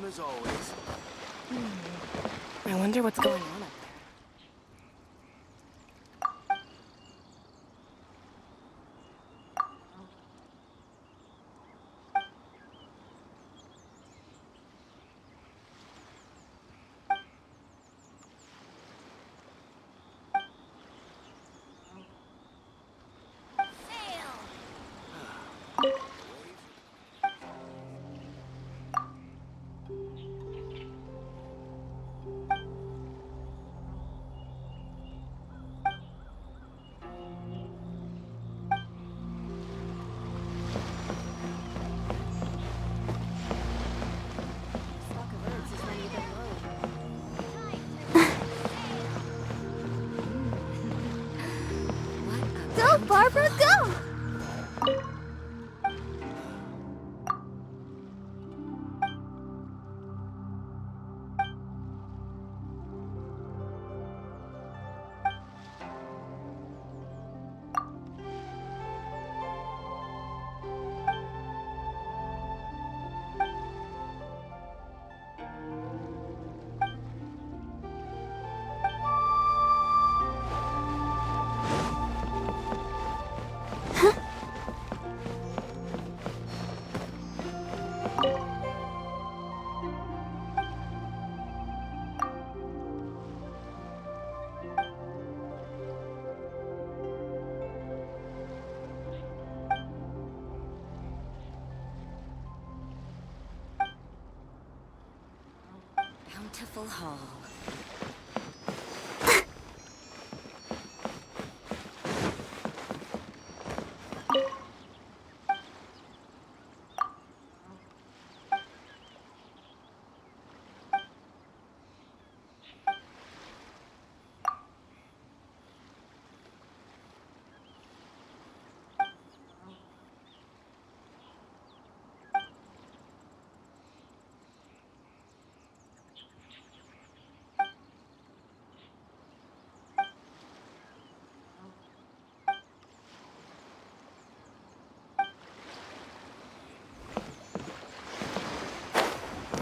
as always. I wonder what's going on up Go, Barbara, go! Bountiful hall.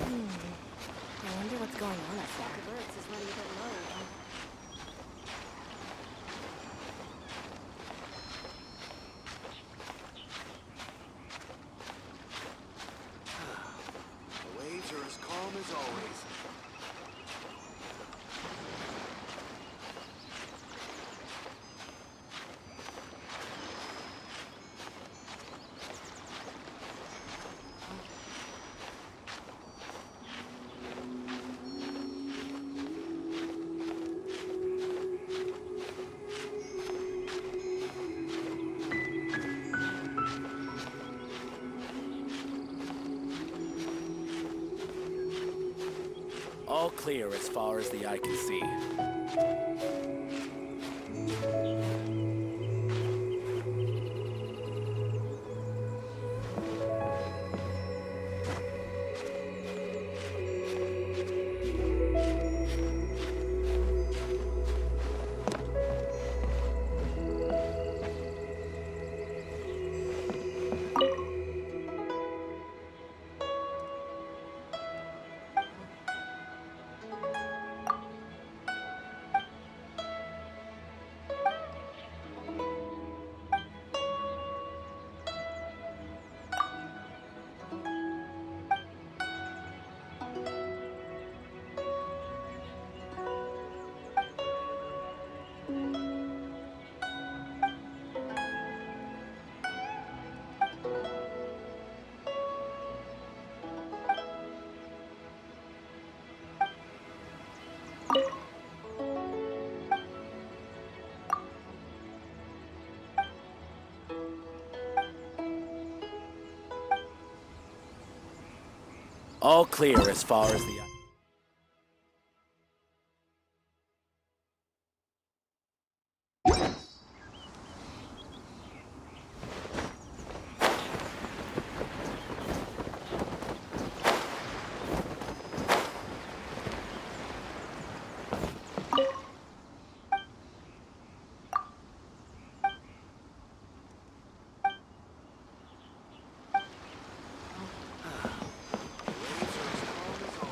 I wonder what's going on up there. The birds is running a bit low. The waves are as calm as always. All clear as far as the eye can see. All clear as far as the eye. The waves are as calm as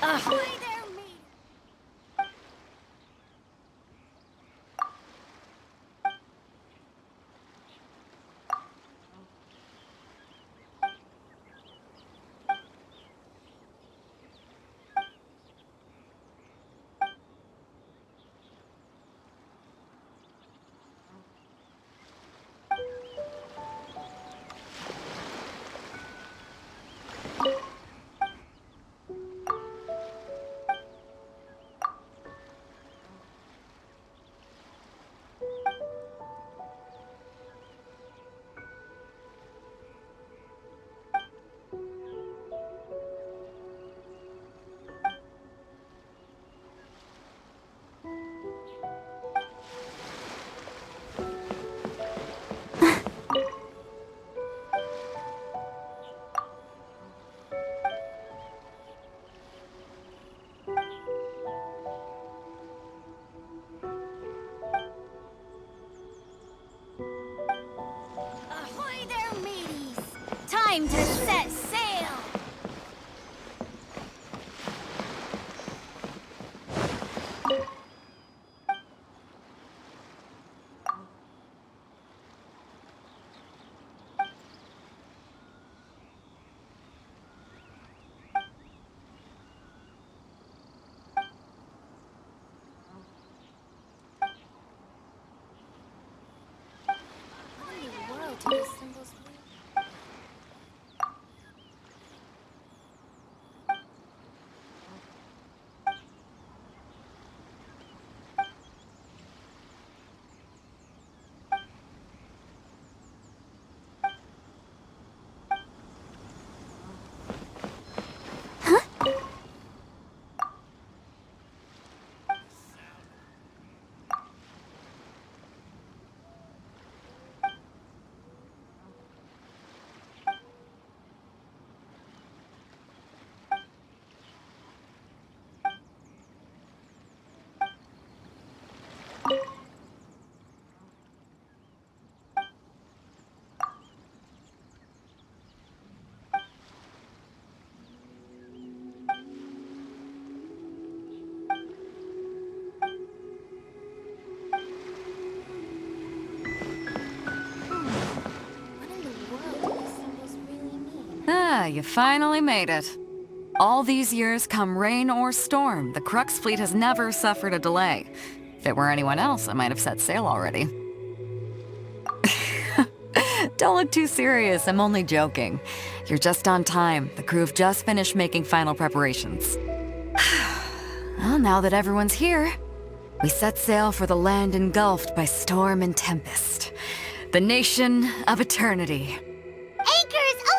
Ahoy there, me! Ahoy there, mateys! Time to set sail! What in the world do these symbols mean? What in the world do these symbols really mean? Ah, you finally made it. All these years, come rain or storm, the Crux fleet has never suffered a delay. If it were anyone else, I might have set sail already. Don't look too serious, I'm only joking. You're just on time. The crew have just finished making final preparations. Well, now that everyone's here, we set sail for the land engulfed by storm and tempest. The nation of eternity. Anchors away!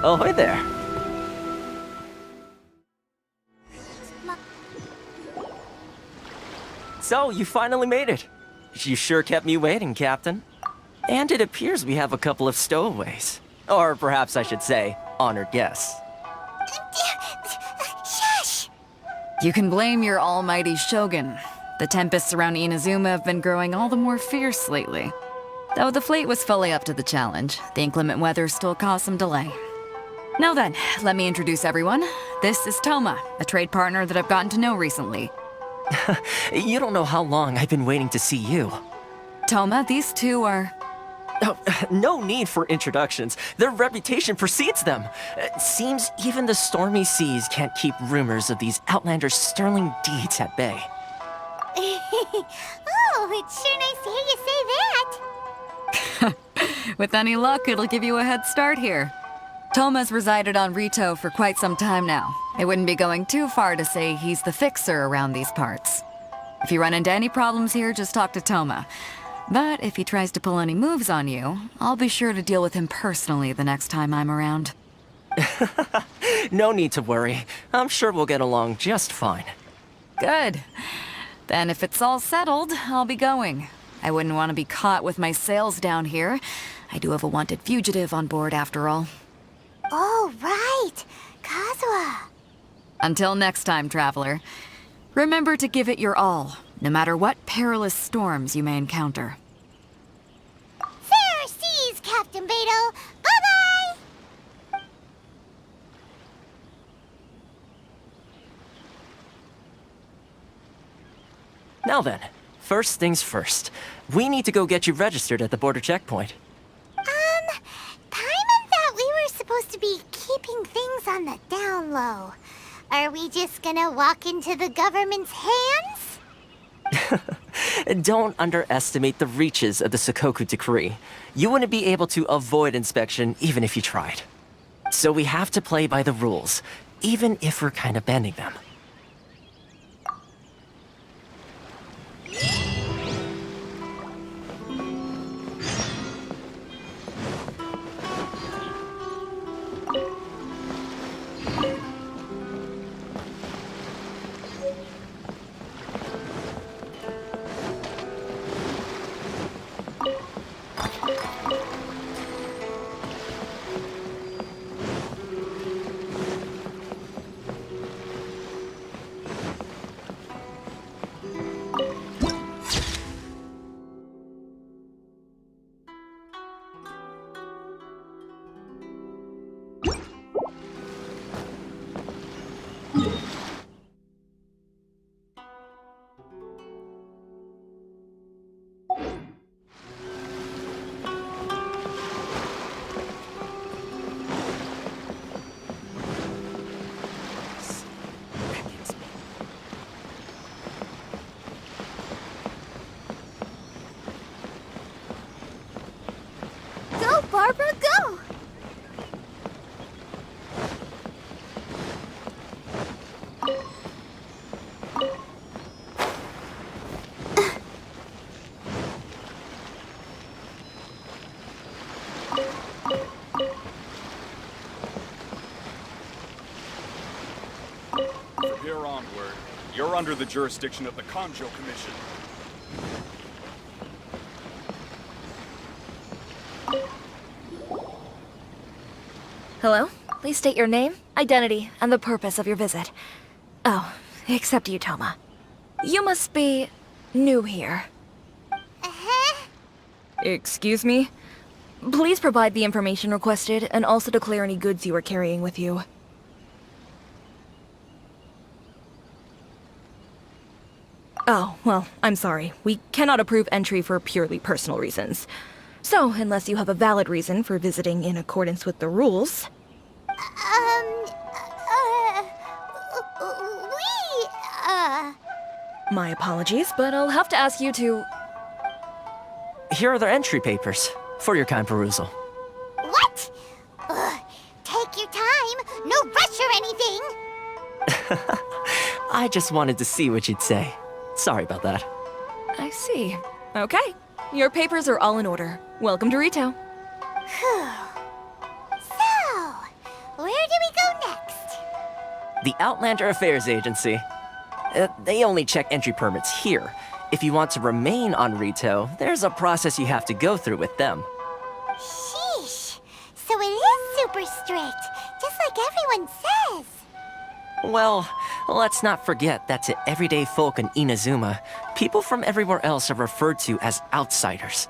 Ahoy there. So, you finally made it. You sure kept me waiting, Captain. And it appears we have a couple of stowaways. Or perhaps I should say, honored guests. Shush! You can blame your almighty shogun. The tempests around Inazuma have been growing all the more fierce lately. Though the fleet was fully up to the challenge, the inclement weather still caused some delay. Now then, let me introduce everyone. This is Thoma, a trade partner that I've gotten to know recently. You don't know how long I've been waiting to see you. Thoma, these two are... Oh, no need for introductions. Their reputation precedes them. Seems even the stormy seas can't keep rumors of these Outlanders' sterling deeds at bay. Oh, it's sure nice to hear you say that. With any luck, it'll give you a head start here. Thoma's resided on Rito for quite some time now. It wouldn't be going too far to say he's the fixer around these parts. If you run into any problems here, just talk to Thoma. But if he tries to pull any moves on you, I'll be sure to deal with him personally the next time I'm around. No need to worry. I'm sure we'll get along just fine. Good. Then if it's all settled, I'll be going. I wouldn't want to be caught with my sails down here. I do have a wanted fugitive on board after all. Oh, right. Kazuha. Until next time, traveler. Remember to give it your all, no matter what perilous storms you may encounter. Fair seas, Captain Beidou. Bye-bye! Now then, first things first. We need to go get you registered at the border checkpoint. Paimon thought we were supposed to be keeping things on the down low. Are we just gonna walk into the government's hands? Don't underestimate the reaches of the Sakoku Decree. You wouldn't be able to avoid inspection even if you tried. So we have to play by the rules, even if we're kind of bending them. Go, Barbara, go! From here onward, you're under the jurisdiction of the Kanjo Commission. Hello? Please state your name, identity, and the purpose of your visit. Oh, except you, Thoma. You must be new here. Uh-huh. Excuse me? Please provide the information requested and also declare any goods you are carrying with you. Oh, well, I'm sorry. We cannot approve entry for purely personal reasons. So, unless you have a valid reason for visiting in accordance with the rules... My apologies, but I'll have to ask you to... Here are their entry papers, for your kind perusal. What? Take your time. No rush or anything. I just wanted to see what you'd say. Sorry about that. I see. Okay. Your papers are all in order. Welcome to Rito. Phew. So, where do we go next? The Outlander Affairs Agency. They only check entry permits here. If you want to remain on Rito, there's a process you have to go through with them. Sheesh. So it is super strict, just like everyone says. Well, let's not forget that to everyday folk in Inazuma, people from everywhere else are referred to as outsiders.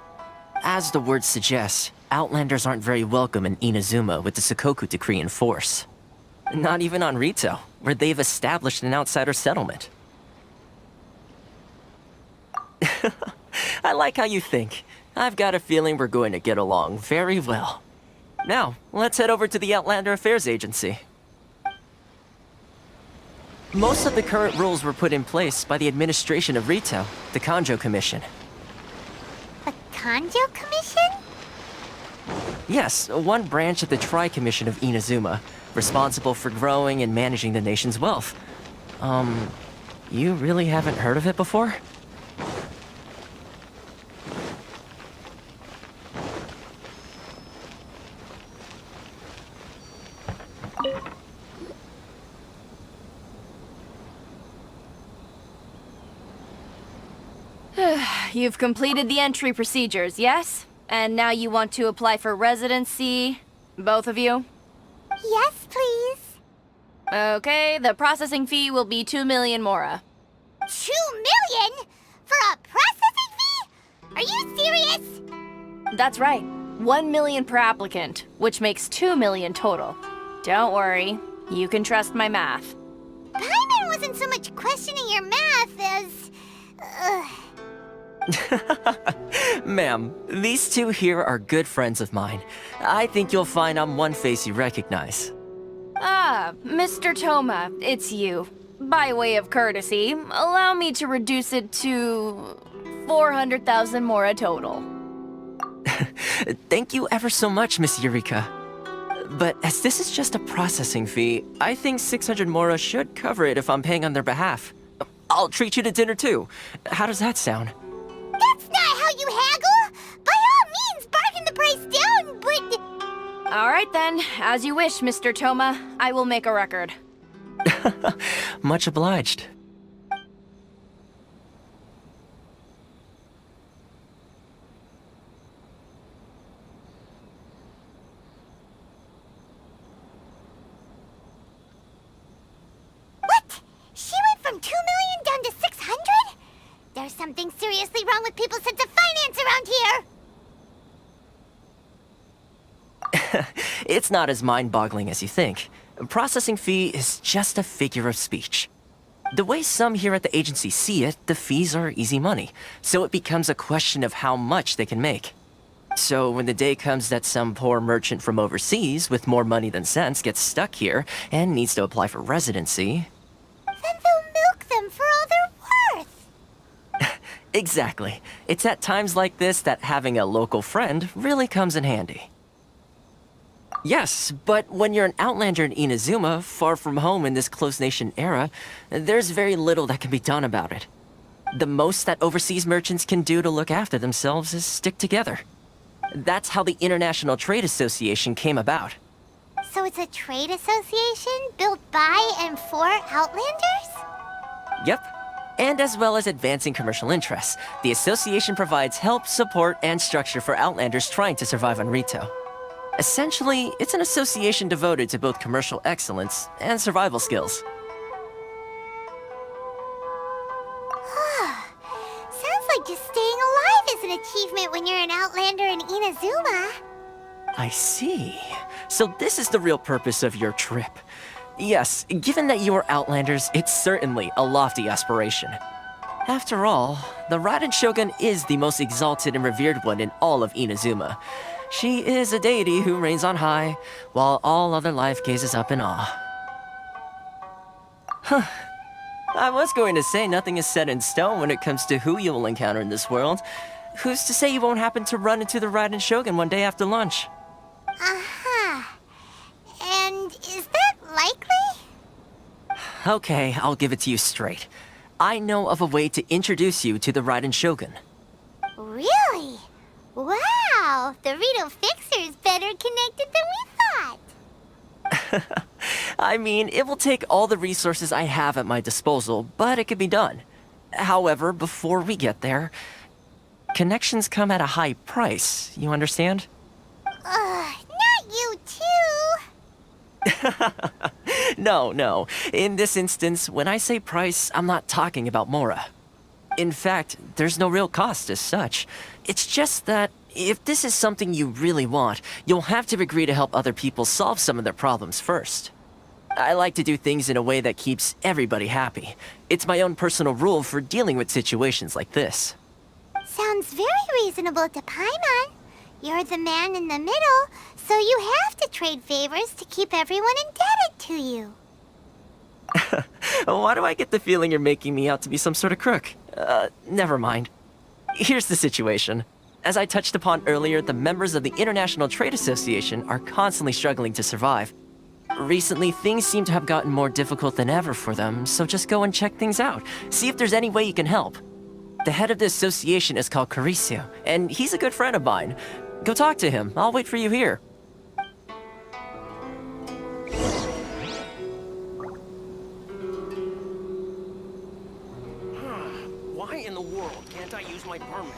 As the word suggests, Outlanders aren't very welcome in Inazuma with the Sakoku decree in force. Not even on Rito, where they've established an outsider settlement. I like how you think. I've got a feeling we're going to get along very well. Now, let's head over to the Outlander Affairs Agency. Most of the current rules were put in place by the administration of Rito, the Kanjo Commission. The Kanjo Commission? Yes, one branch of the Tri-Commission of Inazuma, responsible for growing and managing the nation's wealth. You really haven't heard of it before? You've completed the entry procedures, yes? And now you want to apply for residency? Both of you? Yes, please. Okay, the processing fee will be 2 million mora. 2 million? For a processing fee? Are you serious? That's right. 1 million per applicant, which makes 2 million total. Don't worry, you can trust my math. Paimon wasn't so much questioning your math as... Ma'am, these two here are good friends of mine. I think you'll find I'm one face you recognize. Ah, Mr. Thoma, it's you. By way of courtesy, allow me to reduce it to 400,000 mora total. Thank you ever so much, Miss Eureka. But as this is just a processing fee, I think 600 mora should cover it if I'm paying on their behalf. I'll treat you to dinner too. How does that sound? That's not how you haggle! By all means, bargain the price down, but... All right then, as you wish, Mr. Thoma. I will make a record. Much obliged. What? She went from 2 million down to 600? There's something seriously wrong with people's sense of finance around here! It's not as mind-boggling as you think. A processing fee is just a figure of speech. The way some here at the agency see it, the fees are easy money, so it becomes a question of how much they can make. So when the day comes that some poor merchant from overseas with more money than sense gets stuck here and needs to apply for residency... Then they'll milk them for all they're worth! Exactly. It's at times like this that having a local friend really comes in handy. Yes, but when you're an outlander in Inazuma, far from home in this closed nation era, there's very little that can be done about it. The most that overseas merchants can do to look after themselves is stick together. That's how the International Trade Association came about. So it's a trade association built by and for Outlanders? Yep. And as well as advancing commercial interests, the association provides help, support, and structure for Outlanders trying to survive on Rito. Essentially, it's an association devoted to both commercial excellence and survival skills. Sounds like just staying alive is an achievement when you're an Outlander in Inazuma. I see. So this is the real purpose of your trip. Yes, given that you are Outlanders, it's certainly a lofty aspiration. After all, the Raiden Shogun is the most exalted and revered one in all of Inazuma. She is a deity who reigns on high, while all other life gazes up in awe. Huh. I was going to say nothing is set in stone when it comes to who you will encounter in this world. Who's to say you won't happen to run into the Raiden Shogun one day after lunch? Uh-huh. And is that likely? Okay, I'll give it to you straight. I know of a way to introduce you to the Raiden Shogun. Really? Wow, the Rito Fixer is better connected than we thought. I mean, it will take all the resources I have at my disposal, but it can be done. However, before we get there, connections come at a high price, you understand? Not you too! No. In this instance, when I say price, I'm not talking about Mora. In fact, there's no real cost as such. It's just that if this is something you really want, you'll have to agree to help other people solve some of their problems first. I like to do things in a way that keeps everybody happy. It's my own personal rule for dealing with situations like this. Sounds very reasonable to Paimon. You're the man in the middle, so you have to trade favors to keep everyone indebted to you. Why do I get the feeling you're making me out to be some sort of crook? Never mind. Here's the situation. As I touched upon earlier, the members of the International Trade Association are constantly struggling to survive. Recently, things seem to have gotten more difficult than ever for them, so just go and check things out. See if there's any way you can help. The head of the association is called Carisio, and he's a good friend of mine. Go talk to him. I'll wait for you here. Why in the world can't I use my permit?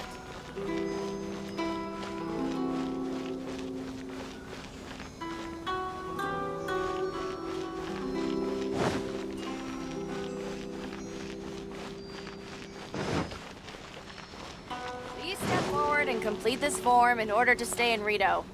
Please step forward and complete this form in order to stay in Rito.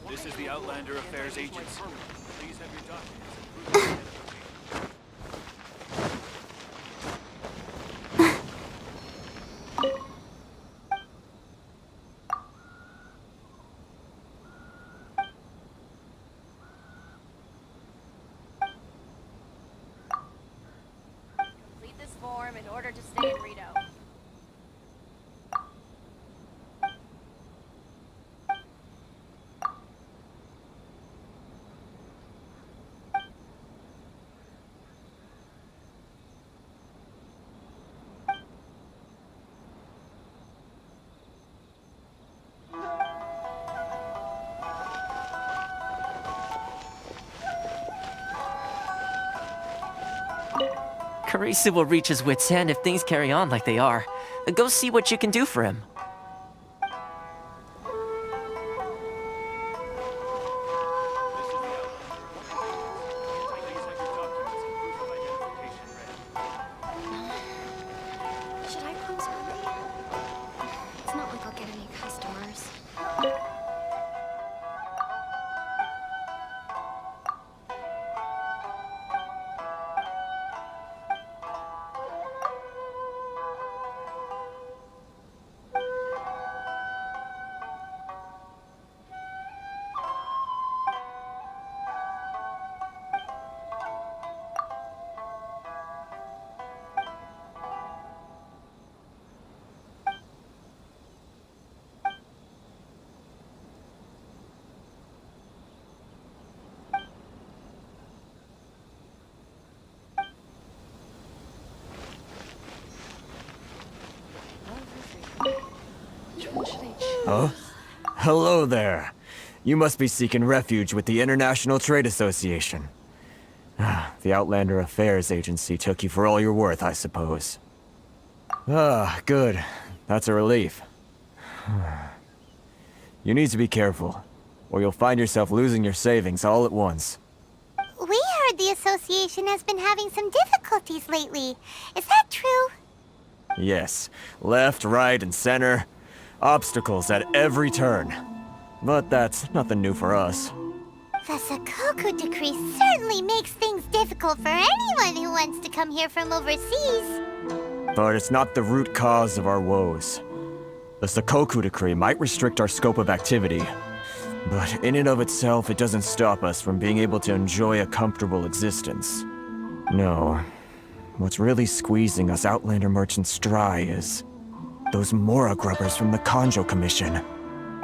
This is the Outlander Affairs Agency. Please have your documents. Complete this form in order to stay in Rito. Carisio will reach his wit's end if things carry on like they are. Go see what you can do for him. Should I close early? It's not like I'll get any customers. Huh? Hello there. You must be seeking refuge with the International Trade Association. The Outlander Affairs Agency took you for all you're worth, I suppose. Good. That's a relief. You need to be careful, or you'll find yourself losing your savings all at once. We heard the association has been having some difficulties lately. Is that true? Yes. Left, right, and center. Obstacles at every turn. But that's nothing new for us. The Sakoku decree certainly makes things difficult for anyone who wants to come here from overseas. But it's not the root cause of our woes. The Sakoku decree might restrict our scope of activity, But in and of itself, it doesn't stop us from being able to enjoy a comfortable existence. No. What's really squeezing us Outlander merchants dry is those Mora grubbers from the Kanjo Commission.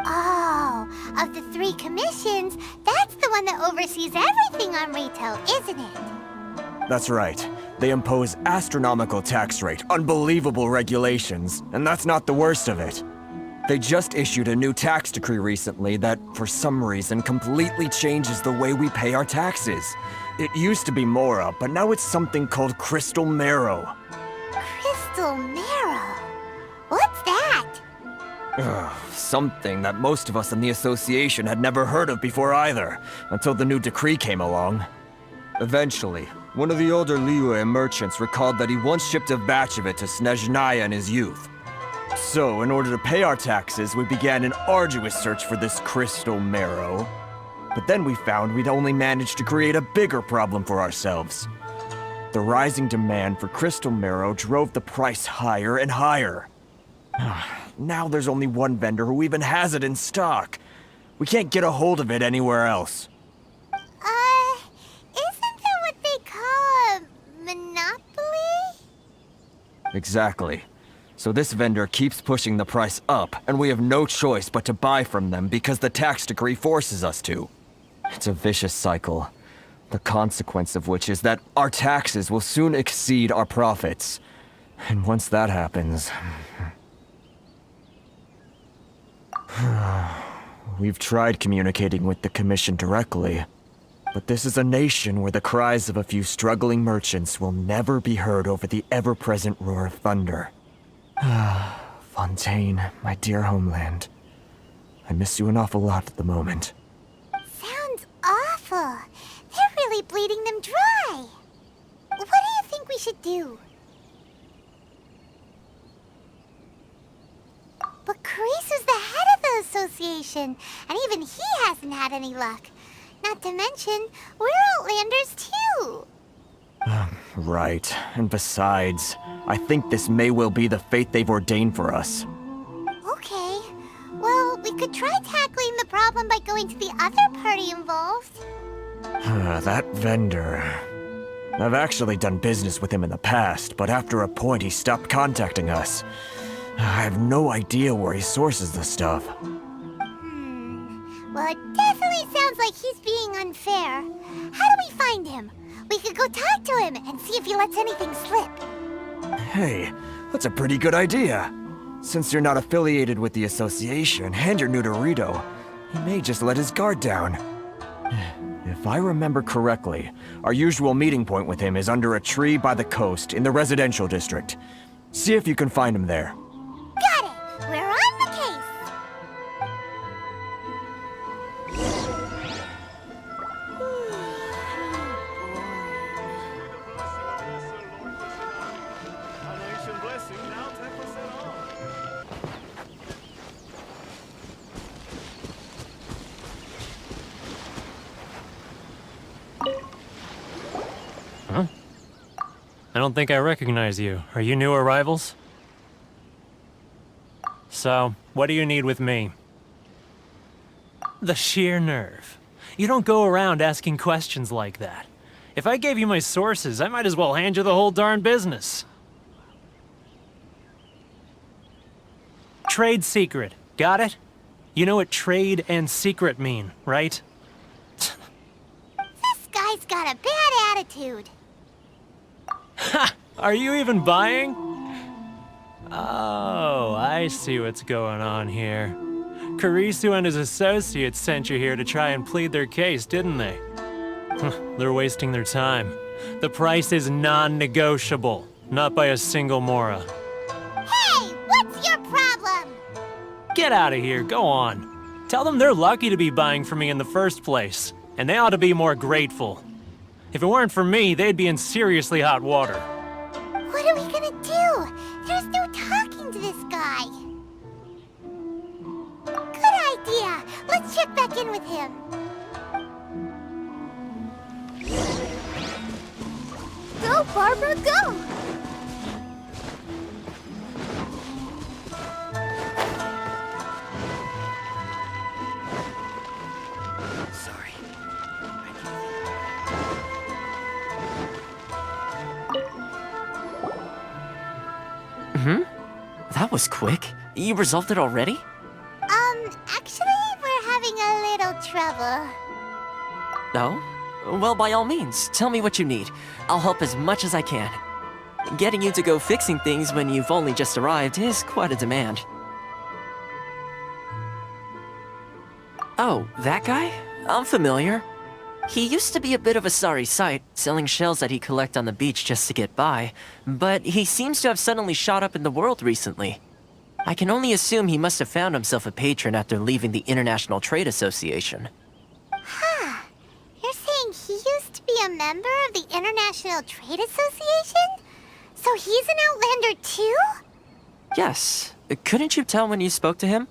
Oh, of the 3 commissions, that's the one that oversees everything on Rito, isn't it? That's right. They impose astronomical tax rate, unbelievable regulations, and that's not the worst of it. They just issued a new tax decree recently that, for some reason, completely changes the way we pay our taxes. It used to be Mora, but now it's something called Crystal Marrow. Crystal Marrow? What's that? Something that most of us in the association had never heard of before either, until the new decree came along. Eventually, one of the older Liyue merchants recalled that he once shipped a batch of it to Snezhnaya in his youth. So, in order to pay our taxes, we began an arduous search for this Crystal Marrow. But then we found we'd only managed to create a bigger problem for ourselves. The rising demand for Crystal Marrow drove the price higher and higher. Now there's only one vendor who even has it in stock. We can't get a hold of it anywhere else. Isn't that what they call a monopoly? Exactly. So this vendor keeps pushing the price up, and we have no choice but to buy from them because the tax decree forces us to. It's a vicious cycle, the consequence of which is that our taxes will soon exceed our profits. And once that happens... We've tried communicating with the Commission directly, but this is a nation where the cries of a few struggling merchants will never be heard over the ever-present roar of thunder. Fontaine, my dear homeland. I miss you an awful lot at the moment. Sounds awful. They're really bleeding them dry. What do you think we should do? But Carisu's the head of the association, and even he hasn't had any luck. Not to mention, we're Outlanders too. Right. And besides, I think this may well be the fate they've ordained for us. Okay. Well, we could try tackling the problem by going to the other party involved. That vendor... I've actually done business with him in the past, but after a point he stopped contacting us. I have no idea where he sources the stuff. Well, it definitely sounds like he's being unfair. How do we find him? We could go talk to him and see if he lets anything slip. Hey, that's a pretty good idea. Since you're not affiliated with the association and you're new to Rito, he may just let his guard down. If I remember correctly, our usual meeting point with him is under a tree by the coast in the residential district. See if you can find him there. Got it! We're on the case! Huh? I don't think I recognize you. Are you new arrivals? So, what do you need with me? The sheer nerve. You don't go around asking questions like that. If I gave you my sources, I might as well hand you the whole darn business. Trade secret. Got it? You know what trade and secret mean, right? This guy's got a bad attitude. Ha! Are you even buying? Oh, I see what's going on here. Karisu and his associates sent you here to try and plead their case, didn't they? They're wasting their time. The price is non-negotiable, not by a single Mora. Hey, what's your problem? Get out of here, go on. Tell them they're lucky to be buying from me in the first place, and they ought to be more grateful. If it weren't for me, they'd be in seriously hot water. What are we gonna do? There's no talking to this guy. Good idea. Let's check back in with him. Go, Barbara, go! That was quick. You resolved it already? Actually, we're having a little trouble. Oh? Well, by all means, tell me what you need. I'll help as much as I can. Getting you to go fixing things when you've only just arrived is quite a demand. Oh, that guy? I'm familiar. He used to be a bit of a sorry sight, selling shells that he'd collect on the beach just to get by, but he seems to have suddenly shot up in the world recently. I can only assume he must have found himself a patron after leaving the International Trade Association. Huh. You're saying he used to be a member of the International Trade Association? So he's an Outlander too? Yes. Couldn't you tell when you spoke to him?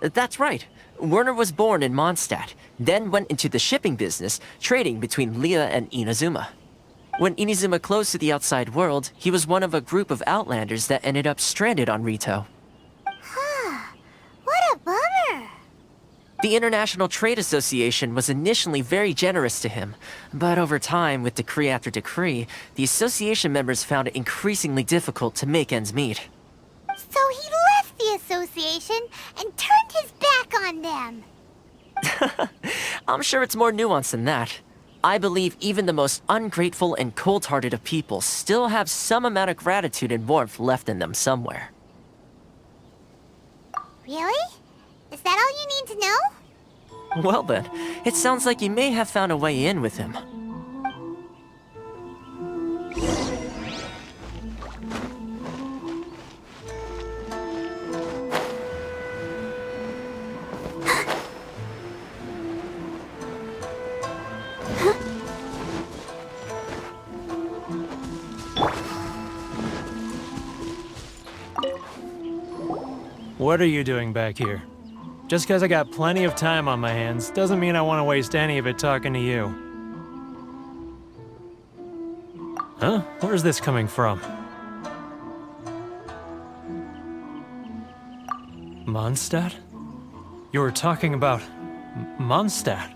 That's right. Werner was born in Mondstadt, then went into the shipping business, trading between Vhiel and Inazuma. When Inazuma closed to the outside world, he was one of a group of Outlanders that ended up stranded on Rito. Huh. What a bummer. The International Trade Association was initially very generous to him, but over time, with decree after decree, the association members found it increasingly difficult to make ends meet. So he left the association and turned his back on them. I'm sure it's more nuanced than that. I believe even the most ungrateful and cold-hearted of people still have some amount of gratitude and warmth left in them somewhere. Really? Is that all you need to know? Well then, it sounds like you may have found a way in with him. What are you doing back here? Just because I got plenty of time on my hands doesn't mean I want to waste any of it talking to you. Huh? Where's this coming from? Mondstadt? You were talking about Mondstadt.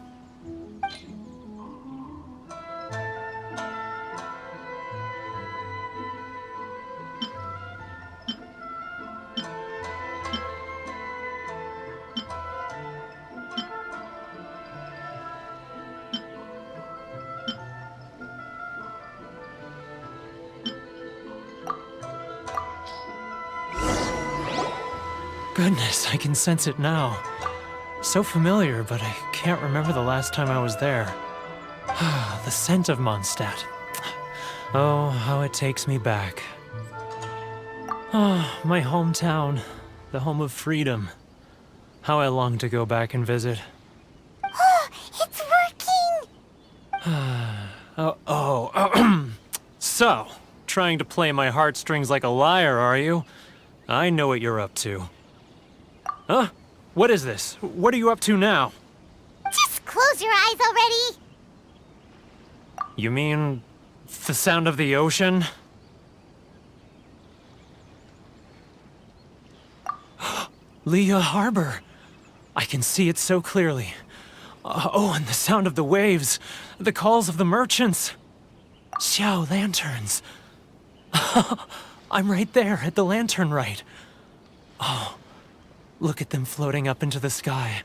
Goodness, I can sense it now. So familiar, but I can't remember the last time I was there. The scent of Mondstadt. Oh, how it takes me back. Oh, my hometown, the home of freedom. How I long to go back and visit. Oh, it's working! So, trying to play my heartstrings like a liar, are you? I know what you're up to. Huh? What is this? What are you up to now? Just close your eyes already! You mean the sound of the ocean? Leah Harbor. I can see it so clearly. Oh, and the sound of the waves. The calls of the merchants. Xiao lanterns. I'm right there at the lantern right. Oh, look at them floating up into the sky.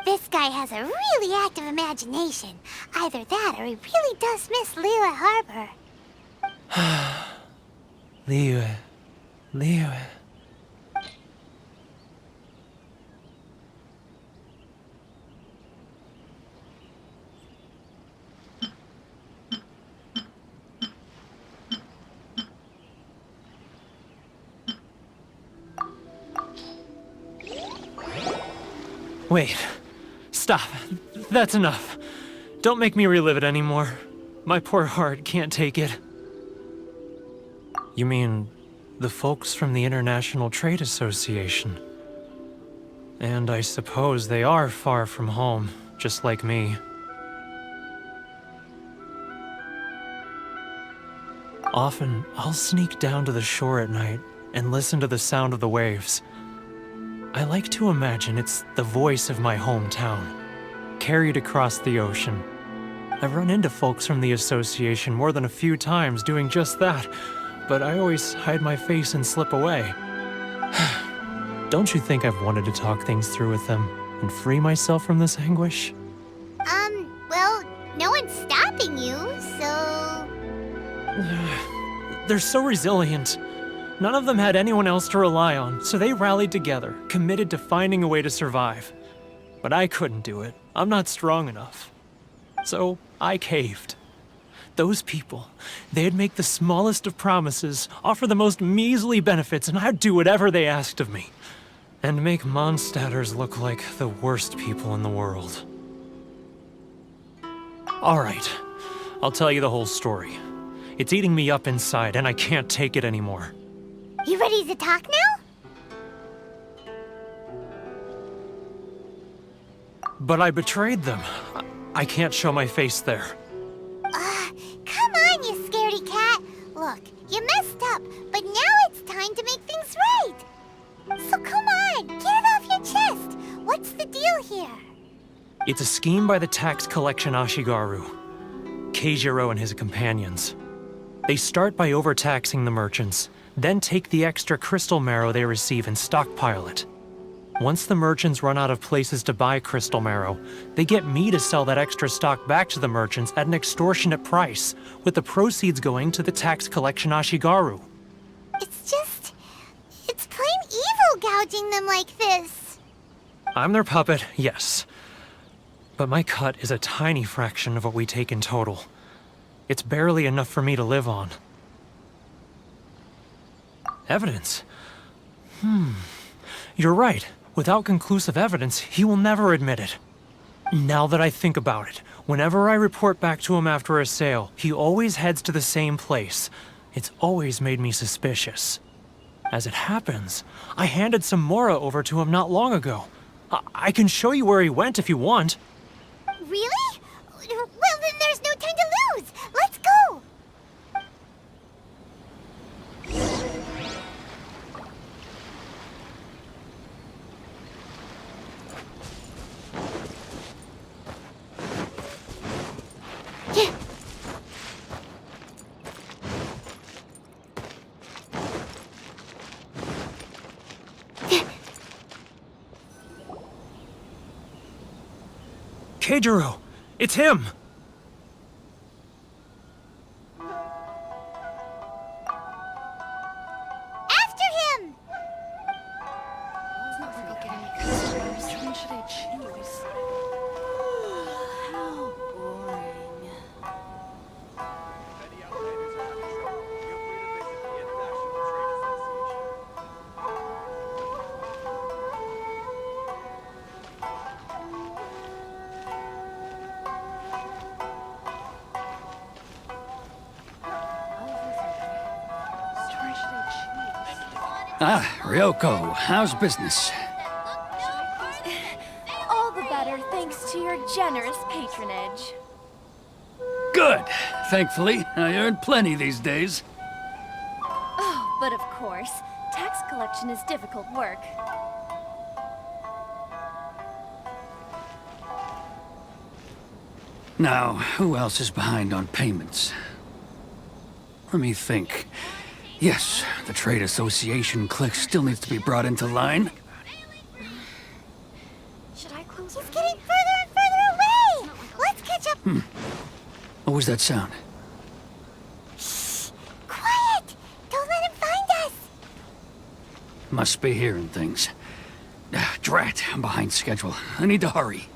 This guy has a really active imagination. Either that or he really does miss Liyue Harbor. Liyue. Wait. Stop. That's enough. Don't make me relive it anymore. My poor heart can't take it. You mean the folks from the International Trade Association? And I suppose they are far from home, just like me. Often, I'll sneak down to the shore at night and listen to the sound of the waves. I like to imagine it's the voice of my hometown, carried across the ocean. I've run into folks from the association more than a few times doing just that, but I always hide my face and slip away. Don't you think I've wanted to talk things through with them and free myself from this anguish? Well, no one's stopping you, so... They're so resilient. None of them had anyone else to rely on, so they rallied together, committed to finding a way to survive. But I couldn't do it. I'm not strong enough. So I caved. Those people, they'd make the smallest of promises, offer the most measly benefits, and I'd do whatever they asked of me. And make Mondstadters look like the worst people in the world. Alright, I'll tell you the whole story. It's eating me up inside, and I can't take it anymore. You ready to talk now? But I betrayed them. I can't show my face there. Come on, you scaredy cat. Look, you messed up, but now it's time to make things right. So come on, get it off your chest. What's the deal here? It's a scheme by the tax collection Ashigaru, Keijiro and his companions. They start by overtaxing the merchants, then take the extra crystal marrow they receive and stockpile it. Once the merchants run out of places to buy crystal marrow, they get me to sell that extra stock back to the merchants at an extortionate price, with the proceeds going to the tax collection Ashigaru. It's plain evil gouging them like this. I'm their puppet, yes. But my cut is a tiny fraction of what we take in total. It's barely enough for me to live on. Evidence? You're right. Without conclusive evidence, he will never admit it. Now that I think about it, whenever I report back to him after a sale, he always heads to the same place. It's always made me suspicious. As it happens, I handed some Mora over to him not long ago. I can show you where he went if you want. Really? Well, then there's no time to lose. Let's go. Keijiro! It's him! After him! It's not like I'll get any customers. Which one should I choose? How boring. Ah, Ryoko, how's business? All the better thanks to your generous patronage. Good. Thankfully, I earn plenty these days. Oh, but of course, tax collection is difficult work. Now, who else is behind on payments? Let me think. Yes, the trade association clique still needs to be brought into line. Should I close He's getting further and further away! Let's catch up! What was that sound? Shh! Quiet! Don't let him find us! Must be hearing things. Drat, I'm behind schedule. I need to hurry.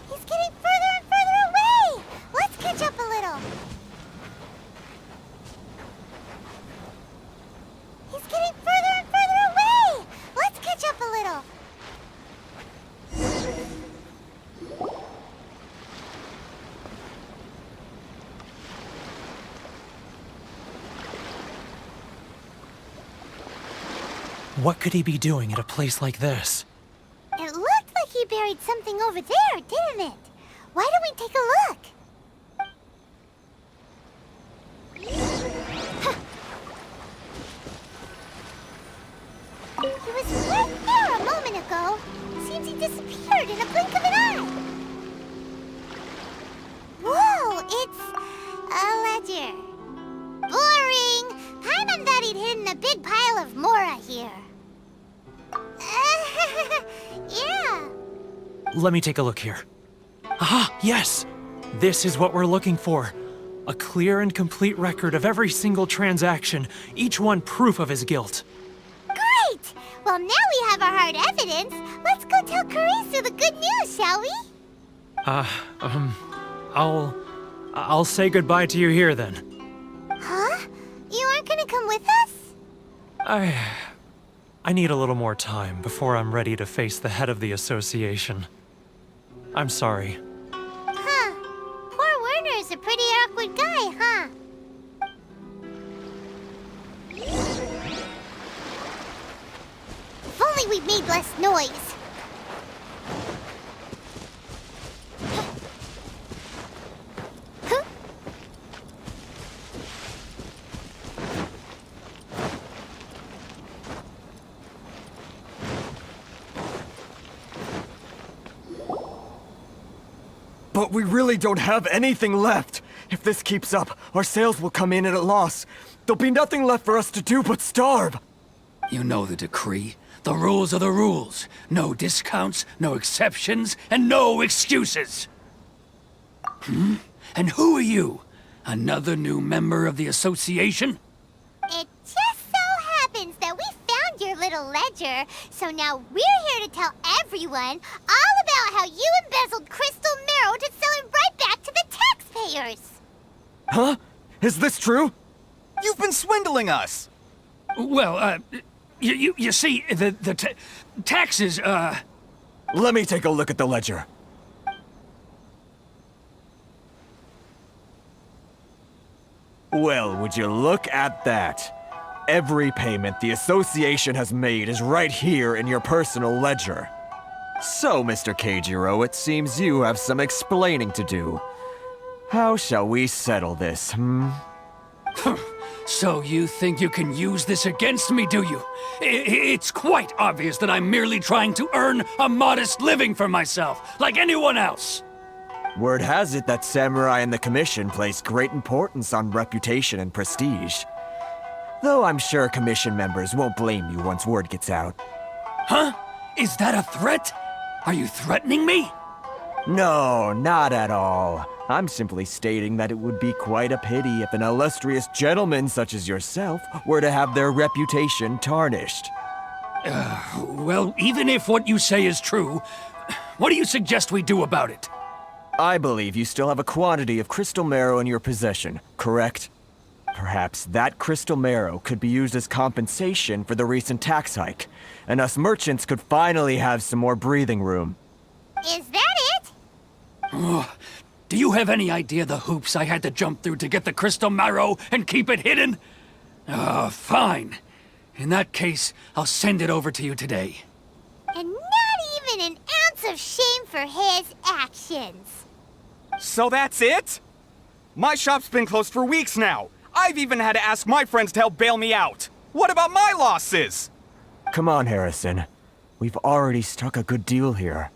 He's getting further and further away! Let's catch up a little! He's getting further and further away! Let's catch up a little! What could he be doing at a place like this? It looked like he buried something over there, didn't it? Why don't we take a look? He was right there a moment ago. Seems he disappeared in a blink of an eye. Whoa, it's a ledger. Boring! Paimon thought he'd hidden a big pile of Mora here. Yeah. Let me take a look here. Ah, yes! This is what we're looking for. A clear and complete record of every single transaction, each one proof of his guilt. Great! Well, now we have our hard evidence. Let's go tell Karisu the good news, shall we? I'll say goodbye to you here then. Huh? You aren't gonna come with us? I need a little more time before I'm ready to face the head of the association. I'm sorry. Huh. Poor Werner's a pretty awkward guy, huh? If only we'd made less noise. But we really don't have anything left. If this keeps up, our sales will come in at a loss. There'll be nothing left for us to do but starve. You know the decree. The rules are the rules. No discounts, no exceptions, and no excuses. And who are you? Another new member of the association? It just so happens that we found your little ledger, so now we're here to tell everyone all about how you embezzled crystal marrow to sell it right back to the taxpayers. Huh? Is this true? You've been swindling us! Well, you see, the taxes, Let me take a look at the ledger. Well, would you look at that? Every payment the association has made is right here in your personal ledger. So, Mr. Keijiro, it seems you have some explaining to do. How shall we settle this, So you think you can use this against me, do you? It's quite obvious that I'm merely trying to earn a modest living for myself, like anyone else. Word has it that Samurai and the Commission place great importance on reputation and prestige. Though I'm sure Commission members won't blame you once word gets out. Huh? Is that a threat? Are you threatening me? No, not at all. I'm simply stating that it would be quite a pity if an illustrious gentleman such as yourself were to have their reputation tarnished. Well, even if what you say is true, what do you suggest we do about it? I believe you still have a quantity of crystal marrow in your possession, correct? Perhaps that crystal marrow could be used as compensation for the recent tax hike, and us merchants could finally have some more breathing room. Is that it? Do you have any idea the hoops I had to jump through to get the crystal marrow and keep it hidden? Fine. In that case, I'll send it over to you today. And not even an ounce of shame for his actions. So that's it? My shop's been closed for weeks now. I've even had to ask my friends to help bail me out. What about my losses? Come on, Harrison. We've already struck a good deal here.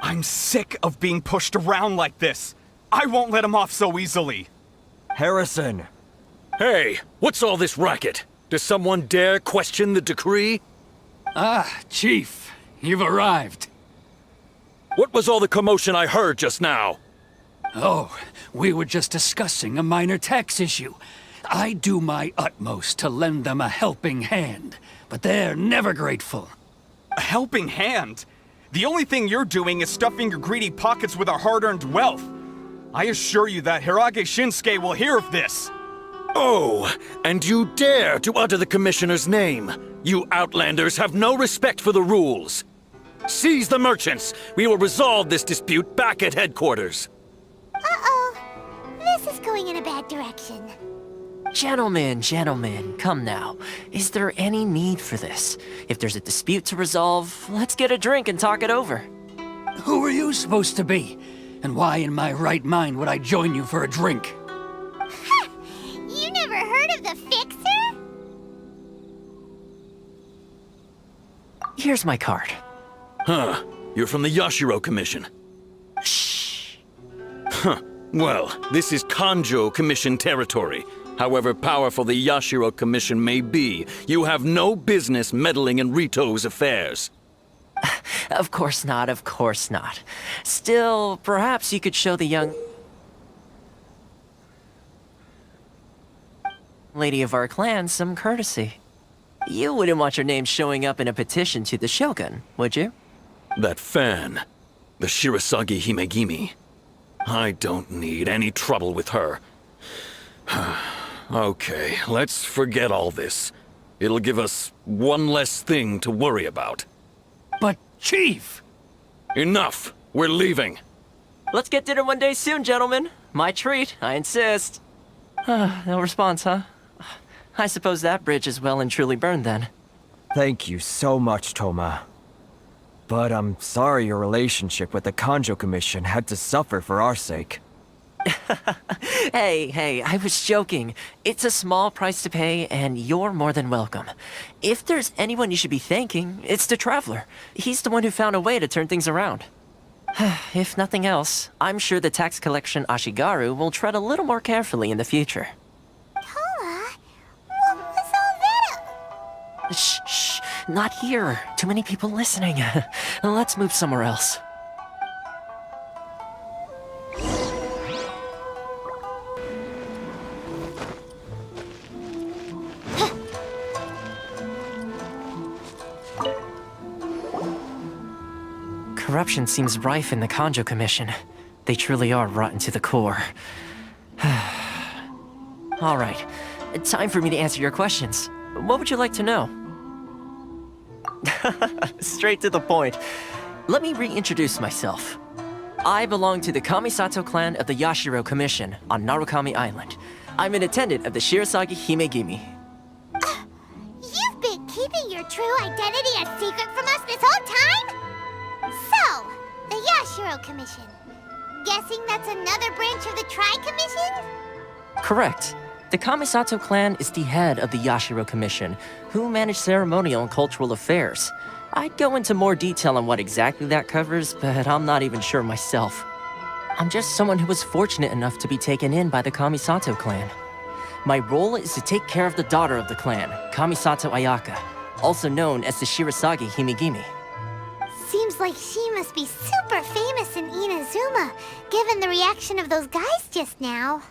I'm sick of being pushed around like this. I won't let him off so easily. Harrison! Hey, what's all this racket? Does someone dare question the decree? Chief, you've arrived. What was all the commotion I heard just now? Oh, we were just discussing a minor tax issue. I do my utmost to lend them a helping hand, but they're never grateful. A helping hand? The only thing you're doing is stuffing your greedy pockets with our hard-earned wealth. I assure you that Hirage Shinsuke will hear of this. Oh, and you dare to utter the Commissioner's name. You Outlanders have no respect for the rules. Seize the merchants. We will resolve this dispute back at headquarters. Uh-oh. This is going in a bad direction. Gentlemen, come now. Is there any need for this? If there's a dispute to resolve, let's get a drink and talk it over. Who are you supposed to be? And why in my right mind would I join you for a drink? Ha! You never heard of the Fixer? Here's my card. Huh. You're from the Yashiro Commission. Shh. Huh. Well, this is Kanjo Commission territory. However powerful the Yashiro Commission may be, you have no business meddling in Rito's affairs. Of course not, of course not. Still, perhaps you could show the young lady of our clan some courtesy. You wouldn't want your name showing up in a petition to the shogun, would you? That fan, the Shirasagi Himegimi. I don't need any trouble with her. Okay, let's forget all this. It'll give us one less thing to worry about. But, Chief! Enough! We're leaving. Let's get dinner one day soon, gentlemen. My treat, I insist. No response, huh? I suppose that bridge is well and truly burned then. Thank you so much, Thoma. But I'm sorry your relationship with the Kanjo Commission had to suffer for our sake. Hey, I was joking. It's a small price to pay, and you're more than welcome. If there's anyone you should be thanking, it's the Traveler. He's the one who found a way to turn things around. If nothing else, I'm sure the tax collection Ashigaru will tread a little more carefully in the future. Thoma? What was all that? Shh, not here. Too many people listening. Let's move somewhere else. Corruption seems rife in the Kanjo Commission. They truly are rotten to the core. All right, time for me to answer your questions. What would you like to know? Straight to the point. Let me reintroduce myself. I belong to the Kamisato clan of the Yashiro Commission on Narukami Island. I'm an attendant of the Shirasagi Himegimi. You've been keeping your true identity a secret from us this whole time? So, the Yashiro Commission. Guessing that's another branch of the Tri-Commission? Correct. The Kamisato clan is the head of the Yashiro Commission, who manage ceremonial and cultural affairs. I'd go into more detail on what exactly that covers, but I'm not even sure myself. I'm just someone who was fortunate enough to be taken in by the Kamisato clan. My role is to take care of the daughter of the clan, Kamisato Ayaka, also known as the Shirasagi Himegimi. Seems like she must be super famous in Inazuma, given the reaction of those guys just now.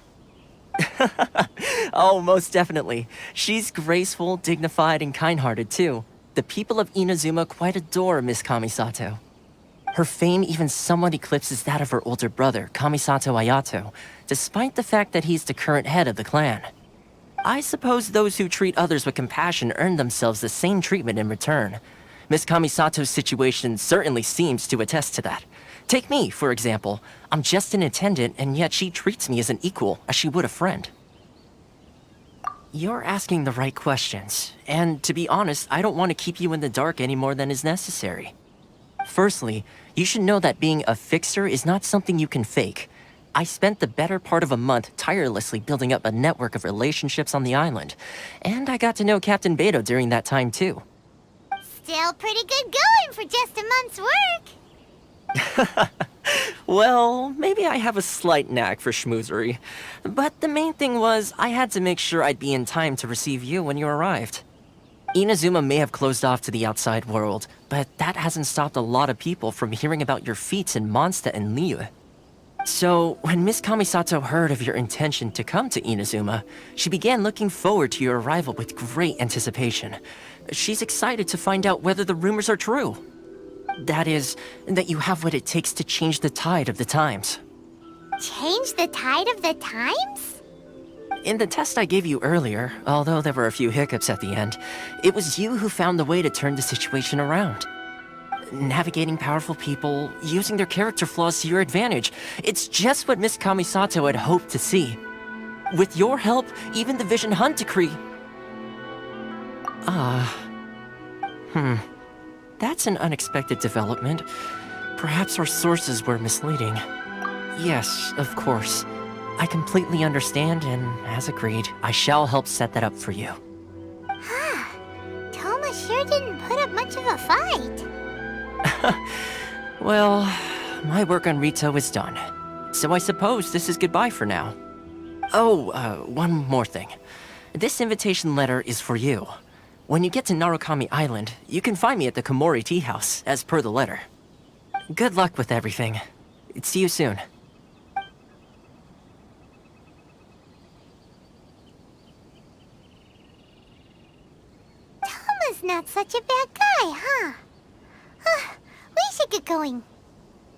Oh, most definitely. She's graceful, dignified, and kind-hearted, too. The people of Inazuma quite adore Miss Kamisato. Her fame even somewhat eclipses that of her older brother, Kamisato Ayato, despite the fact that he's the current head of the clan. I suppose those who treat others with compassion earn themselves the same treatment in return. Miss Kamisato's situation certainly seems to attest to that. Take me, for example. I'm just an attendant, and yet she treats me as an equal, as she would a friend. You're asking the right questions, and to be honest, I don't want to keep you in the dark any more than is necessary. Firstly, you should know that being a fixer is not something you can fake. I spent the better part of a month tirelessly building up a network of relationships on the island, and I got to know Captain Beidou during that time too. Still pretty good going for just a month's work. Well, maybe I have a slight knack for schmoozery. But the main thing was, I had to make sure I'd be in time to receive you when you arrived. Inazuma may have closed off to the outside world, but that hasn't stopped a lot of people from hearing about your feats in Mondstadt and Liyue. So, when Miss Kamisato heard of your intention to come to Inazuma, she began looking forward to your arrival with great anticipation. She's excited to find out whether the rumors are true. That is, that you have what it takes to change the tide of the times. Change the tide of the times? In the test I gave you earlier, although there were a few hiccups at the end, it was you who found the way to turn the situation around. Navigating powerful people, using their character flaws to your advantage. It's just what Miss Kamisato had hoped to see. With your help, even the Vision Hunt decree... That's an unexpected development. Perhaps our sources were misleading. Yes, of course. I completely understand, and as agreed, I shall help set that up for you. Thoma sure didn't put up much of a fight. Well, my work on Rito is done. So I suppose this is goodbye for now. One more thing. This invitation letter is for you. When you get to Narukami Island, you can find me at the Komori Tea House, as per the letter. Good luck with everything. See you soon. Thoma's not such a bad guy, huh? We should get going.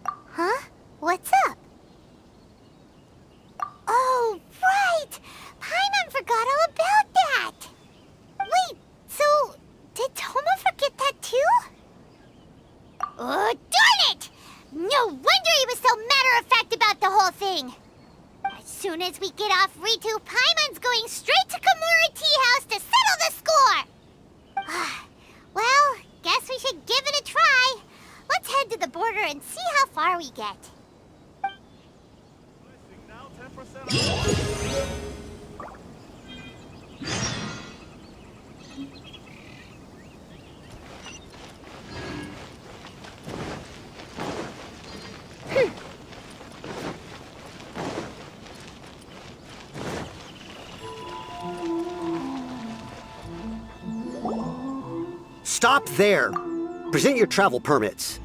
Huh? What's up? Oh, right! Paimon forgot all about that! Wait, so did Thoma forget that too? Oh, darn it! No wonder he was so matter-of-fact about the whole thing! As soon as we get off Rito, Paimon's going straight to Komori Tea House to settle the score! Well, guess we should give it a try. Let's head to the border and see how far we get. Stop there! Present your travel permits.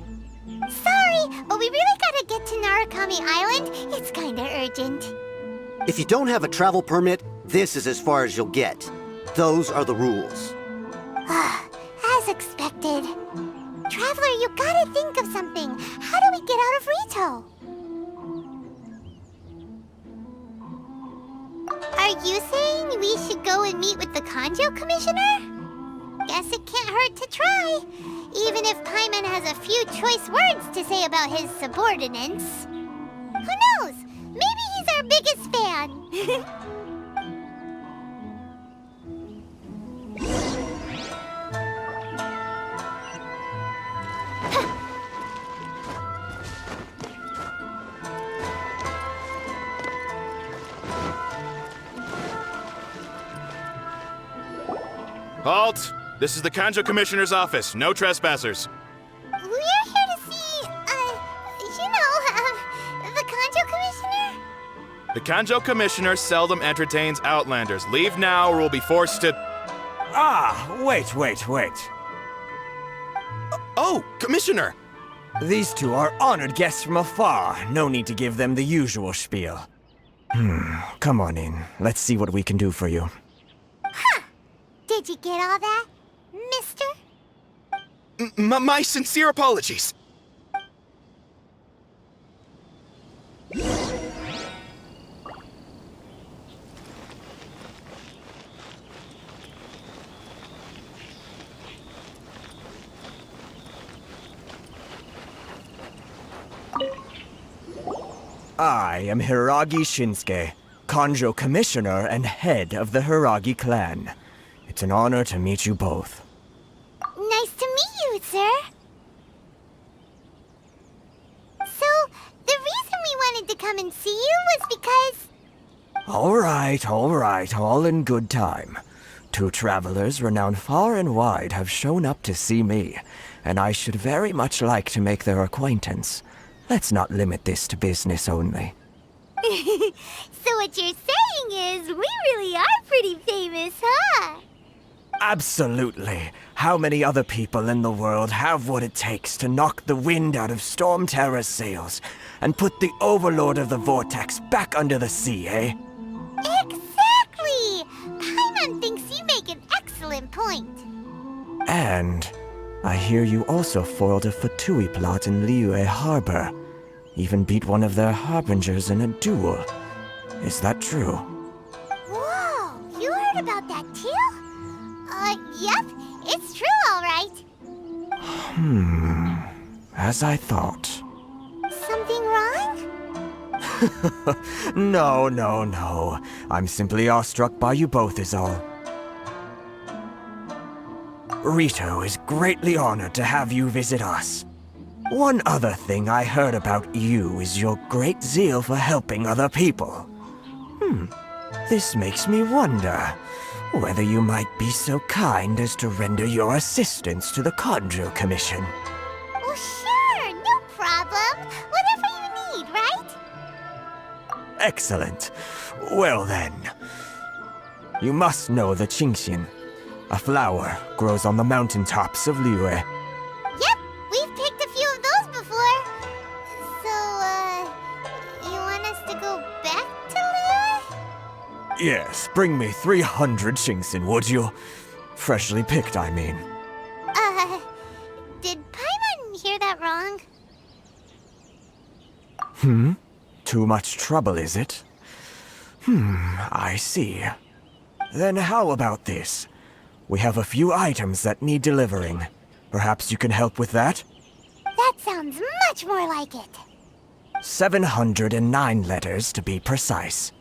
Sorry, but we really gotta get to Narukami Island. It's kinda urgent. If you don't have a travel permit, this is as far as you'll get. Those are the rules. As expected. Traveler, you gotta think of something. How do we get out of Rito? Are you saying we should go and meet with the Kanjo Commissioner? Guess it can't hurt to try. Even if Paimon has a few choice words to say about his subordinates. Who knows? Maybe he's our biggest fan. Halt! This is the Kanjo Commissioner's office. No trespassers. We're here to see, the Kanjo Commissioner? The Kanjo Commissioner seldom entertains Outlanders. Leave now or we'll be forced to... Wait. Oh, Commissioner! These two are honored guests from afar. No need to give them the usual spiel. Come on in. Let's see what we can do for you. Did you get all that, mister? My sincere apologies. I am Hiragi Shinsuke, Kanjo Commissioner and head of the Hiragi clan. It's an honor to meet you both. Nice to meet you, sir. So, the reason we wanted to come and see you was because... All right, all in good time. Two travelers renowned far and wide have shown up to see me, and I should very much like to make their acquaintance. Let's not limit this to business only. So what you're saying is, we really are pretty famous, huh? Absolutely. How many other people in the world have what it takes to knock the wind out of Storm Terror's sails and put the Overlord of the Vortex back under the sea, eh? Exactly! Paimon thinks you make an excellent point. And I hear you also foiled a Fatui plot in Liyue Harbor. Even beat one of their harbingers in a duel. Is that true? Whoa, you heard about that too? Yep, it's true, all right. As I thought. Something wrong? No. I'm simply awestruck by you both is all. Rito is greatly honored to have you visit us. One other thing I heard about you is your great zeal for helping other people. This makes me wonder whether you might be so kind as to render your assistance to the Kanjo Commission. Well, sure, no problem. Whatever you need, right? Excellent. Well then. You must know the Qingxian. A flower grows on the mountaintops of Liyue. Yep, we've picked a few of those before. So, you want us to go back to Liyue? Yes, bring me 300 Qingxian, would you? Freshly picked, I mean. Did Paimon hear that wrong? Too much trouble, is it? I see. Then how about this? We have a few items that need delivering. Perhaps you can help with that? That sounds much more like it. 709 letters, to be precise.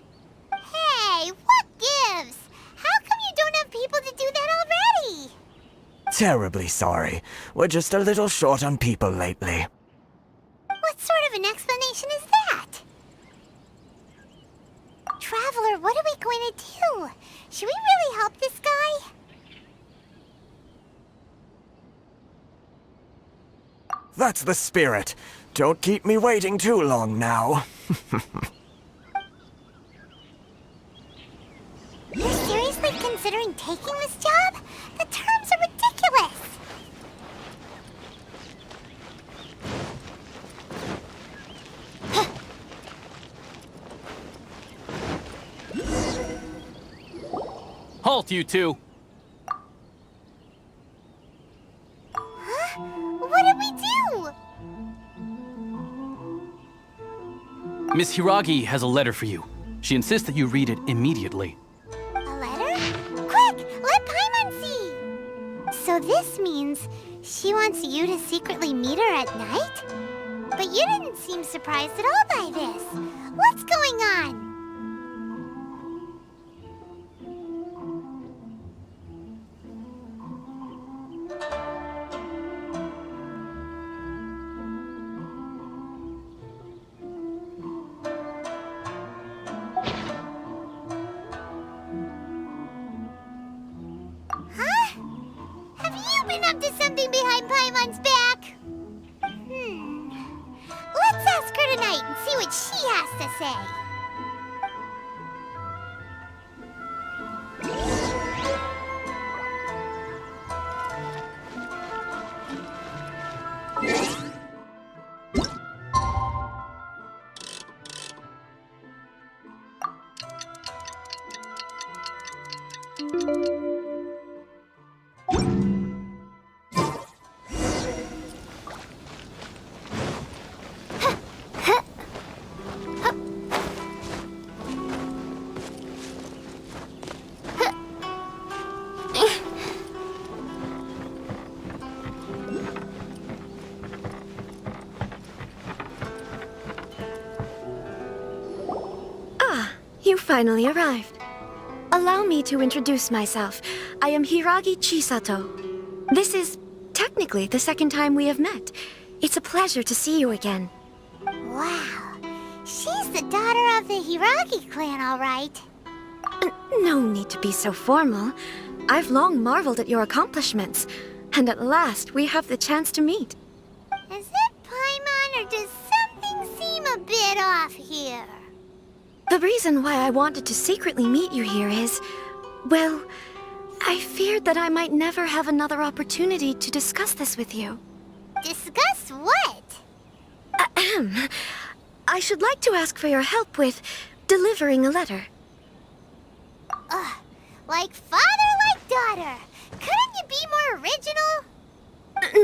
Hey, what gives? How come you don't have people to do that already? Terribly sorry. We're just a little short on people lately. What sort of an explanation is that? Traveler, what are we going to do? Should we really help this guy? That's the spirit. Don't keep me waiting too long now. You're seriously considering taking this job? The terms are ridiculous! Halt, you two! Huh? What did we do? Miss Hiragi has a letter for you. She insists that you read it immediately. A letter? Quick! Let Paimon see! So this means she wants you to secretly meet her at night? But you didn't seem surprised at all by this. What's going on? Up to something behind Paimon's back. Let's ask her tonight and see what she has to say. You finally arrived. Allow me to introduce myself. I am Hiragi Chisato. This is technically the second time we have met. It's a pleasure to see you again. Wow. She's the daughter of the Hiragi clan, all right. No need to be so formal. I've long marveled at your accomplishments. And at last, we have the chance to meet. Is it Paimon, or does something seem a bit off here? The reason why I wanted to secretly meet you here is, well, I feared that I might never have another opportunity to discuss this with you. Discuss what? Ahem. I should like to ask for your help with delivering a letter. Like father, like daughter. Couldn't you be more original?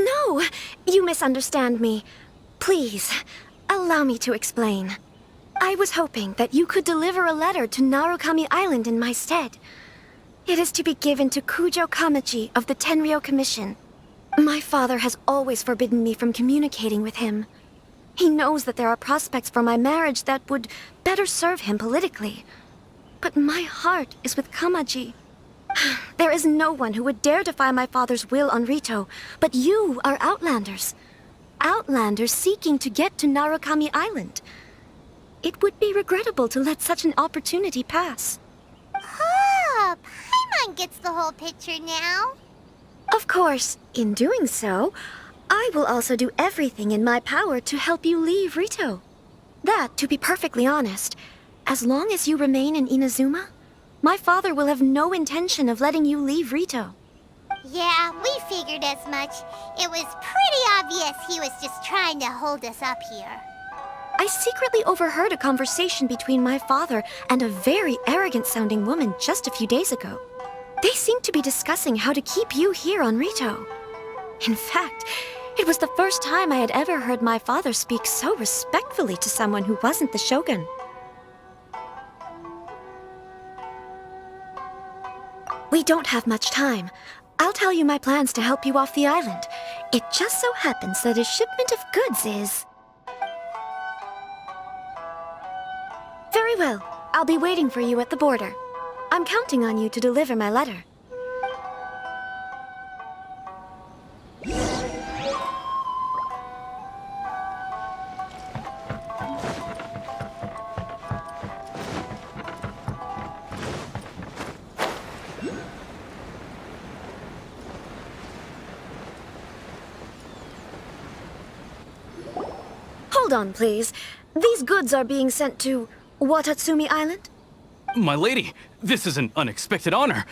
No, you misunderstand me. Please, allow me to explain. I was hoping that you could deliver a letter to Narukami Island in my stead. It is to be given to Kujo Kamachi of the Tenryou Commission. My father has always forbidden me from communicating with him. He knows that there are prospects for my marriage that would better serve him politically. But my heart is with Kamaji. There is no one who would dare defy my father's will on Rito, but you are Outlanders. Outlanders seeking to get to Narukami Island. It would be regrettable to let such an opportunity pass. Oh, Paimon gets the whole picture now. Of course, in doing so, I will also do everything in my power to help you leave Rito. That, to be perfectly honest, As long as you remain in Inazuma, my father will have no intention of letting you leave Rito. Yeah, we figured as much. It was pretty obvious he was just trying to hold us up here. I secretly overheard a conversation between my father and a very arrogant-sounding woman just a few days ago. They seemed to be discussing how to keep you here on Rito. In fact, it was the first time I had ever heard my father speak so respectfully to someone who wasn't the shogun. We don't have much time. I'll tell you my plans to help you off the island. It just so happens that a shipment of goods is... Very well. I'll be waiting for you at the border. I'm counting on you to deliver my letter. Hold on, please. These goods are being sent to Watatsumi Island? My lady, this is an unexpected honor.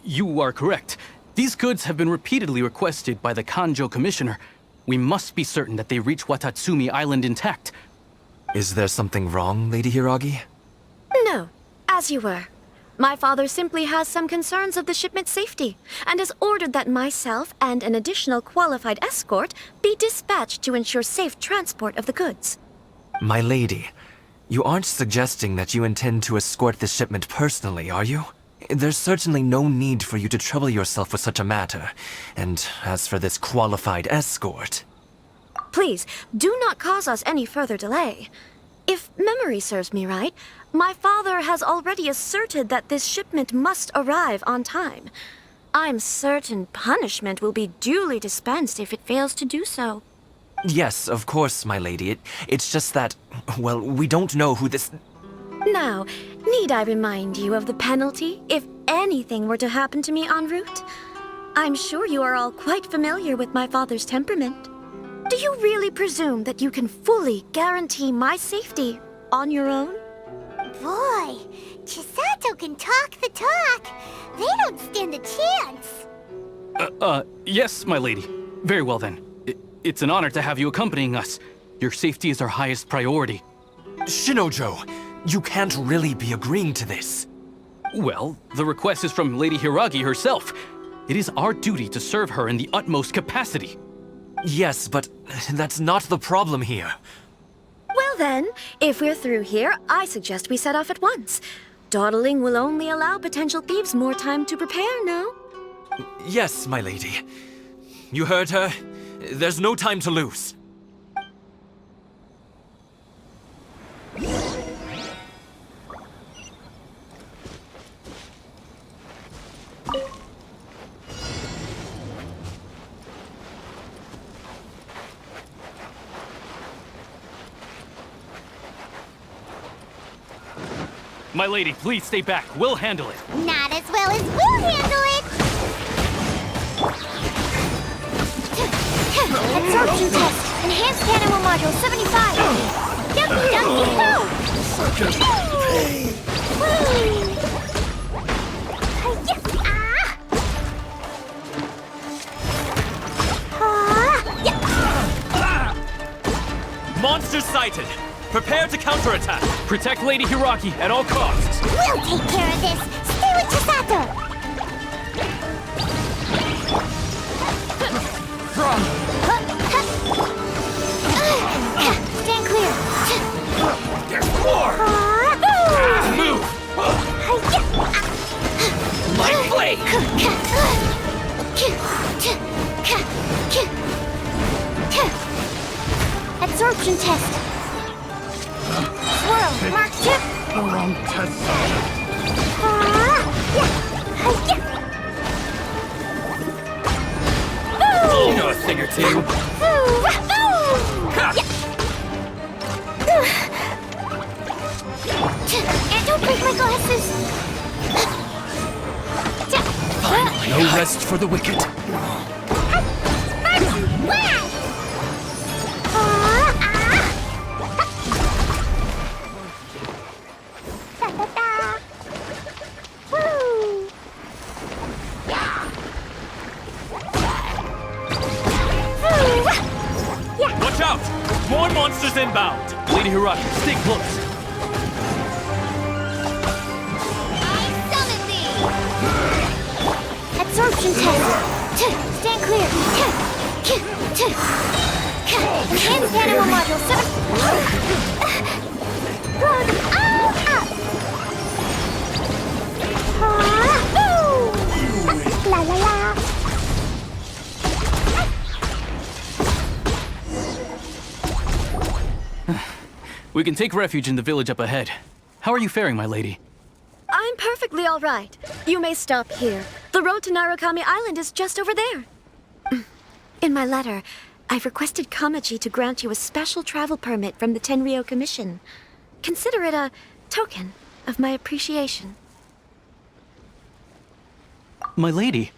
You are correct. These goods have been repeatedly requested by the Kanjo Commissioner. We must be certain that they reach Watatsumi Island intact. Is there something wrong, Lady Hiragi? No, as you were. My father simply has some concerns of the shipment's safety, and has ordered that myself and an additional qualified escort be dispatched to ensure safe transport of the goods. My lady, you aren't suggesting that you intend to escort this shipment personally, are you? There's certainly no need for you to trouble yourself with such a matter. And as for this qualified escort... Please, do not cause us any further delay. If memory serves me right, my father has already asserted that this shipment must arrive on time. I'm certain punishment will be duly dispensed if it fails to do so. Yes, of course, my lady. It's just that, well, we don't know who this... Now, need I remind you of the penalty if anything were to happen to me en route? I'm sure you are all quite familiar with my father's temperament. Do you really presume that you can fully guarantee my safety on your own? Boy, Chisato can talk the talk. They don't stand a chance. Yes, my lady. Very well then. It's an honor to have you accompanying us. Your safety is our highest priority. Shinojo, you can't really be agreeing to this. Well, the request is from Lady Hiragi herself. It is our duty to serve her in the utmost capacity. Yes, but that's not the problem here. Well then, if we're through here, I suggest we set off at once. Dawdling will only allow potential thieves more time to prepare, no? Yes, my lady. You heard her. There's no time to lose. My lady, please stay back. We'll handle it. Not as well as we'll handle it! Absorption test. Enhanced animal module 75. Ducky, ducky, go! Monster sighted! Prepare to counterattack! Protect Lady Hiragi at all costs! We'll take care of this! Stay with Chisato! Stand clear. There's more! Move! My blade! Absorption test. Swirl, mark tip. Wrong test. You know a thing or two. And don't break my glasses. No rest for the wicked. More monsters inbound! Lady Hiraki, stay close. Absorption test. Stand clear. Enhanced animal module 7. Run all up. La la la. We can take refuge in the village up ahead. How are you faring, my lady? I'm perfectly all right. You may stop here. The road to Narukami Island is just over there. In my letter, I've requested Kamaji to grant you a special travel permit from the Tenryou Commission. Consider it a token of my appreciation. My lady.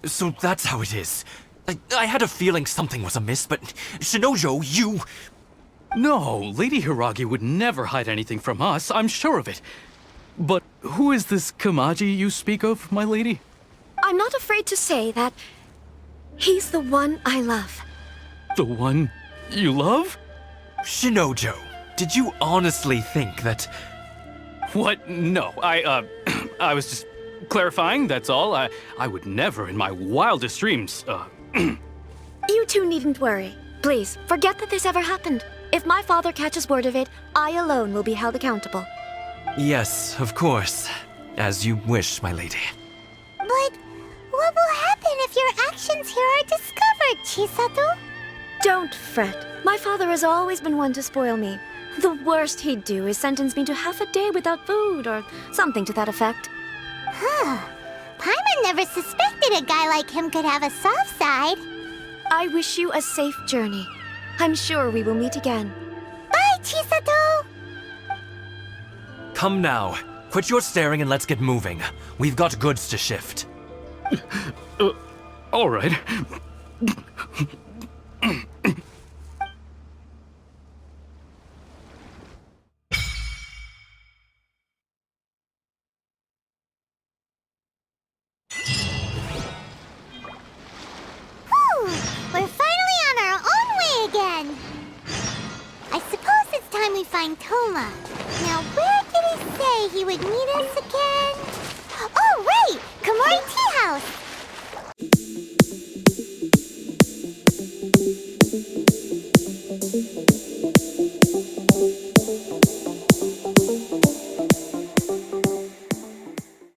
So that's how it is. I had a feeling something was amiss, but Shinojo, you... No, Lady Hiragi would never hide anything from us, I'm sure of it. But who is this Kamaji you speak of, my lady? I'm not afraid to say that he's the one I love. The one you love? Shinojo, did you honestly think that... What? No, I was just clarifying, that's all. I would never in my wildest dreams, You two needn't worry. Please, forget that this ever happened. If my father catches word of it, I alone will be held accountable. Yes, of course. As you wish, my lady. But what will happen if your actions here are discovered, Chisato? Don't fret. My father has always been one to spoil me. The worst he'd do is sentence me to half a day without food, or something to that effect. Huh. Paimon never suspected a guy like him could have a soft side. I wish you a safe journey. I'm sure we will meet again. Bye, Chisato! Come now. Quit your staring and let's get moving. We've got goods to shift. All right. We're finally on our own way again. I suppose it's time we find Thoma. Now, where did he say he would meet us again? Oh, right! Komori Tea House!